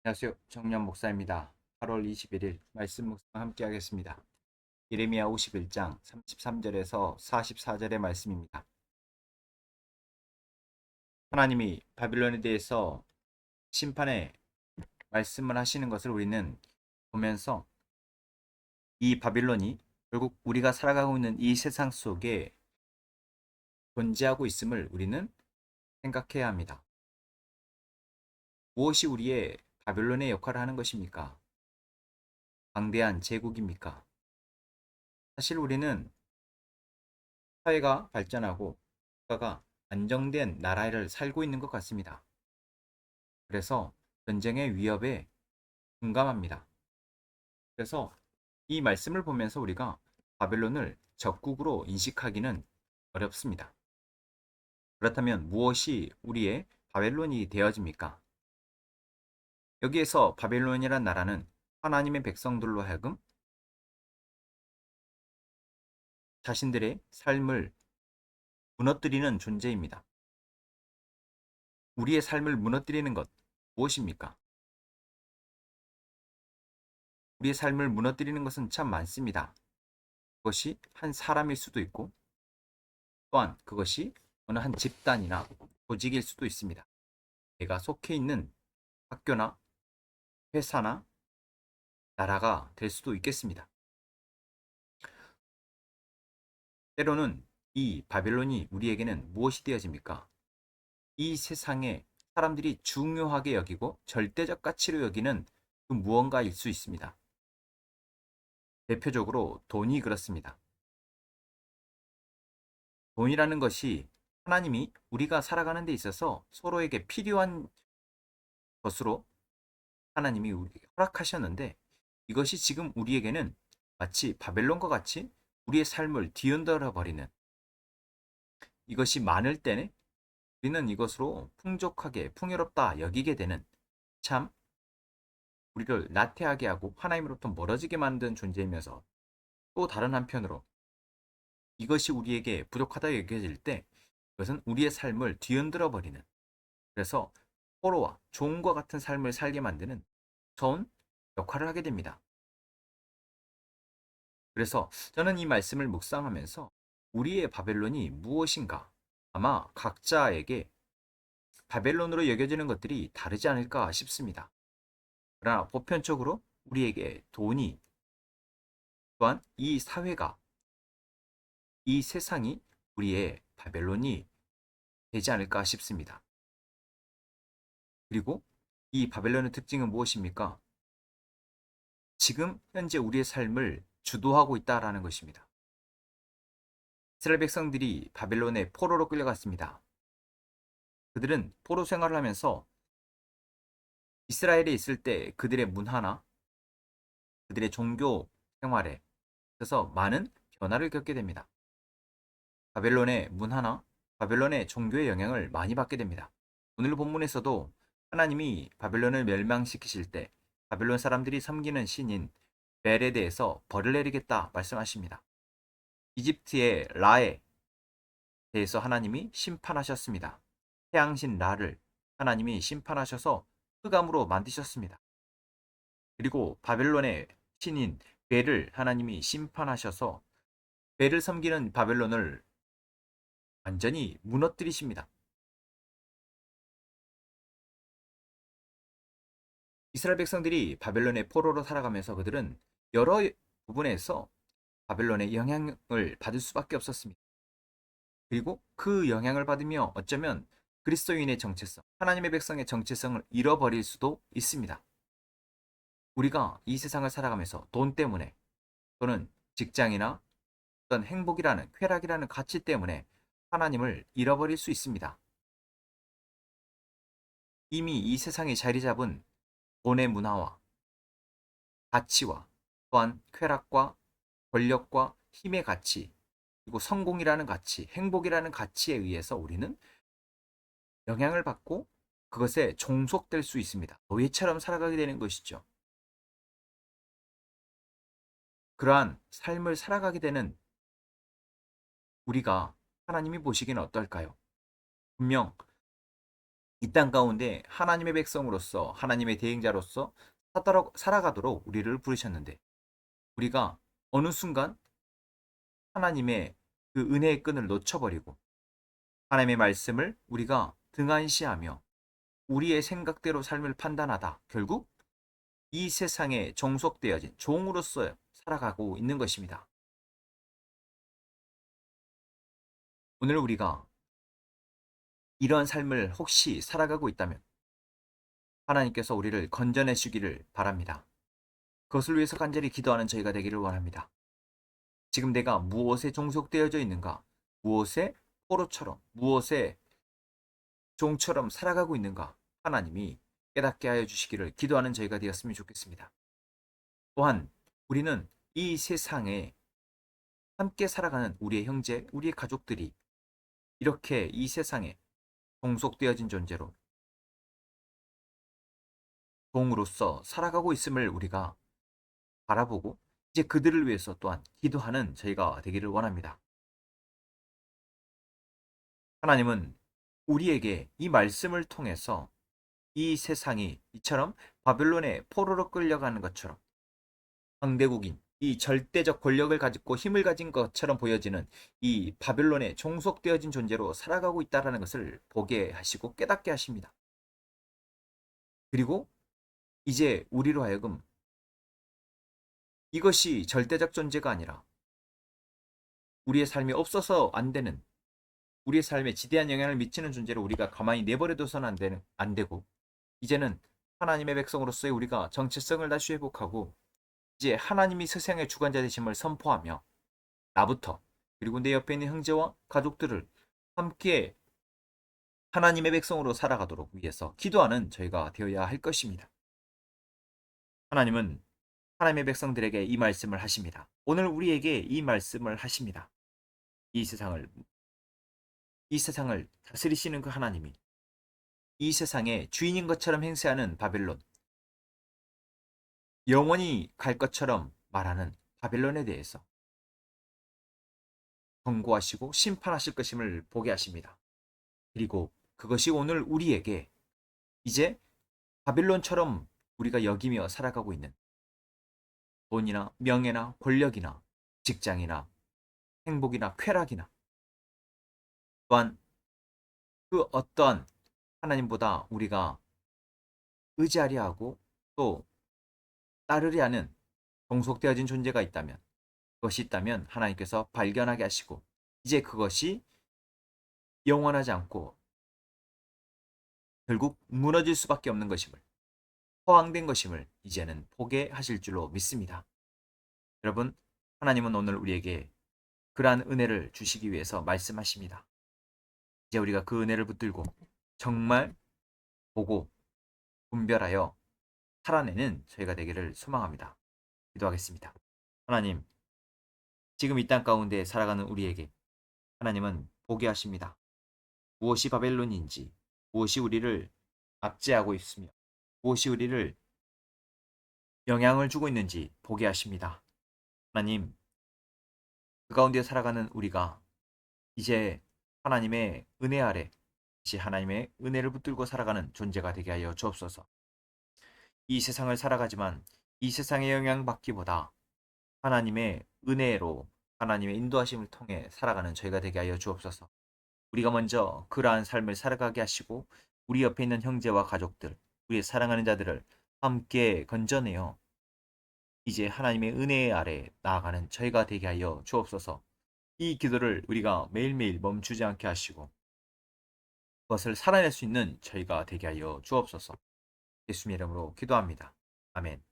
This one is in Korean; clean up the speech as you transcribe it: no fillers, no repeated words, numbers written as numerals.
안녕하세요. 정년 목사입니다. 8월 21일 말씀 묵상 함께 하겠습니다. 예레미야 51장 33절에서 44절의 말씀입니다. 하나님이 바빌론에 대해서 심판의 말씀을 하시는 것을 우리는 보면서 이 바빌론이 결국 우리가 살아가고 있는 이 세상 속에 존재하고 있음을 우리는 생각해야 합니다. 무엇이 우리의 바빌론의 역할을 하는 것입니까? 방대한 제국입니까? 사실 우리는 사회가 발전하고 국가가 안정된 나라를 살고 있는 것 같습니다. 그래서 전쟁의 위협에 둔감합니다. 그래서 이 말씀을 보면서 우리가 바벨론을 적국으로 인식하기는 어렵습니다. 그렇다면 무엇이 우리의 바벨론이 되어집니까? 여기에서 바벨론이란 나라는 하나님의 백성들로 하여금 자신들의 삶을 무너뜨리는 존재입니다. 우리의 삶을 무너뜨리는 것 무엇입니까? 우리의 삶을 무너뜨리는 것은 참 많습니다. 그것이 한 사람일 수도 있고 또한 그것이 어느 한 집단이나 조직일 수도 있습니다. 내가 속해 있는 학교나 회사나 나라가 될 수도 있겠습니다. 때로는 이 바벨론이 우리에게는 무엇이 되어집니까? 이 세상에 사람들이 중요하게 여기고 절대적 가치로 여기는 그 무언가일 수 있습니다. 대표적으로 돈이 그렇습니다. 돈이라는 것이 하나님이 우리가 살아가는 데 있어서 서로에게 필요한 것으로 하나님이 우리에게 허락하셨는데 이것이 지금 우리에게는 마치 바벨론과 같이 우리의 삶을 뒤흔들어 버리는, 이것이 많을 때는 우리는 이것으로 풍족하게 풍요롭다 여기게 되는, 참 우리를 나태하게 하고 하나님으로부터 멀어지게 만든 존재이면서, 또 다른 한편으로 이것이 우리에게 부족하다 여겨질 때 이것은 우리의 삶을 뒤흔들어 버리는, 그래서 포로와 종과 같은 삶을 살게 만드는 무서운 역할을 하게 됩니다. 그래서 저는 이 말씀을 묵상하면서 우리의 바벨론이 무엇인가, 아마 각자에게 바벨론으로 여겨지는 것들이 다르지 않을까 싶습니다. 그러나 보편적으로 우리에게 돈이, 또한 이 사회가, 이 세상이 우리의 바벨론이 되지 않을까 싶습니다. 그리고 이 바벨론의 특징은 무엇입니까? 지금 현재 우리의 삶을 주도하고 있다라는 것입니다. 이스라엘 백성들이 바벨론의 포로로 끌려갔습니다. 그들은 포로 생활을 하면서 이스라엘에 있을 때 그들의 문화나 그들의 종교 생활에 있어서 많은 변화를 겪게 됩니다. 바벨론의 문화나 바벨론의 종교의 영향을 많이 받게 됩니다. 오늘 본문에서도 하나님이 바벨론을 멸망시키실 때 바벨론 사람들이 섬기는 신인 벨에 대해서 벌을 내리겠다 말씀하십니다. 이집트의 라에 대해서 하나님이 심판하셨습니다. 태양신 라를 하나님이 심판하셔서 흑암으로 만드셨습니다. 그리고 바벨론의 신인 벨을 하나님이 심판하셔서 벨을 섬기는 바벨론을 완전히 무너뜨리십니다. 이스라엘 백성들이 바벨론의 포로로 살아가면서 그들은 여러 부분에서 바벨론의 영향을 받을 수밖에 없었습니다. 그리고 그 영향을 받으며 어쩌면 그리스도인의 정체성, 하나님의 백성의 정체성을 잃어버릴 수도 있습니다. 우리가 이 세상을 살아가면서 돈 때문에, 또는 직장이나 어떤 행복이라는, 쾌락이라는 가치 때문에 하나님을 잃어버릴 수 있습니다. 이미 이 세상에 자리 잡은 돈의 문화와 가치와, 또한 쾌락과 권력과 힘의 가치, 그리고 성공이라는 가치, 행복이라는 가치에 의해서 우리는 영향을 받고 그것에 종속될 수 있습니다. 노예처럼 살아가게 되는 것이죠. 그러한 삶을 살아가게 되는 우리가 하나님이 보시기는 어떨까요? 분명 이 땅 가운데 하나님의 백성으로서 하나님의 대행자로서 살아가도록 우리를 부르셨는데 우리가 어느 순간 하나님의 그 은혜의 끈을 놓쳐버리고 하나님의 말씀을 우리가 등한시하며 우리의 생각대로 삶을 판단하다 결국 이 세상에 종속되어진 종으로서 살아가고 있는 것입니다. 오늘 우리가 이런 삶을 혹시 살아가고 있다면 하나님께서 우리를 건져내 주기를 바랍니다. 그것을 위해서 간절히 기도하는 저희가 되기를 원합니다. 지금 내가 무엇에 종속되어져 있는가? 무엇에 포로처럼, 무엇에 종처럼 살아가고 있는가? 하나님이 깨닫게 하여 주시기를 기도하는 저희가 되었으면 좋겠습니다. 또한 우리는 이 세상에 함께 살아가는 우리의 형제, 우리의 가족들이 이렇게 이 세상에 종속되어진 존재로 종으로서 살아가고 있음을 우리가 바라보고 이제 그들을 위해서 또한 기도하는 저희가 되기를 원합니다. 하나님은 우리에게 이 말씀을 통해서 이 세상이 이처럼 바벨론의 포로로 끌려가는 것처럼 강대국인 이 절대적 권력을 가지고 힘을 가진 것처럼 보여지는 이 바벨론에 종속되어진 존재로 살아가고 있다는 것을 보게 하시고 깨닫게 하십니다. 그리고 이제 우리로 하여금 이것이 절대적 존재가 아니라 우리의 삶이 없어서 안 되는 우리의 삶에 지대한 영향을 미치는 존재를 우리가 가만히 내버려둬서는 안 되고 이제는 하나님의 백성으로서의 우리가 정체성을 다시 회복하고 이제 하나님이 세상의 주관자 되심을 선포하며 나부터 그리고 내 옆에 있는 형제와 가족들을 함께 하나님의 백성으로 살아가도록 위해서 기도하는 저희가 되어야 할 것입니다. 하나님은 하나님의 백성들에게 이 말씀을 하십니다. 오늘 우리에게 이 말씀을 하십니다. 이 세상을 다스리시는 그 하나님이 이 세상의 주인인 것처럼 행세하는 바벨론, 영원히 갈 것처럼 말하는 바벨론에 대해서 경고하시고 심판하실 것임을 보게 하십니다. 그리고 그것이 오늘 우리에게 이제 바벨론처럼 우리가 여기며 살아가고 있는 돈이나 명예나 권력이나 직장이나 행복이나 쾌락이나 또한 그 어떠한 하나님보다 우리가 의지하려 하고 또 따르려 하는 종속되어진 존재가 있다면 그것이 있다면 하나님께서 발견하게 하시고 이제 그것이 영원하지 않고 결국 무너질 수밖에 없는 것임을 허황된 것임을 이제는 보게 하실 줄로 믿습니다. 여러분 하나님은 오늘 우리에게 그러한 은혜를 주시기 위해서 말씀하십니다. 이제 우리가 그 은혜를 붙들고 정말 보고 분별하여 살아내는 저희가 되기를 소망합니다. 기도하겠습니다. 하나님 지금 이 땅 가운데 살아가는 우리에게 하나님은 보게 하십니다. 무엇이 바벨론인지 무엇이 우리를 압제하고 있으며 무엇이 우리를 영향을 주고 있는지 보게 하십니다. 하나님 그 가운데 살아가는 우리가 이제 하나님의 은혜 아래 다시 하나님의 은혜를 붙들고 살아가는 존재가 되게 하여 주옵소서. 이 세상을 살아가지만 이 세상의 영향받기보다 하나님의 은혜로 하나님의 인도하심을 통해 살아가는 저희가 되게 하여 주옵소서. 우리가 먼저 그러한 삶을 살아가게 하시고 우리 옆에 있는 형제와 가족들, 우리의 사랑하는 자들을 함께 건져내어 이제 하나님의 은혜 아래 나아가는 저희가 되게 하여 주옵소서. 이 기도를 우리가 매일매일 멈추지 않게 하시고 그것을 살아낼 수 있는 저희가 되게 하여 주옵소서. 예수님 이름으로 기도합니다. 아멘.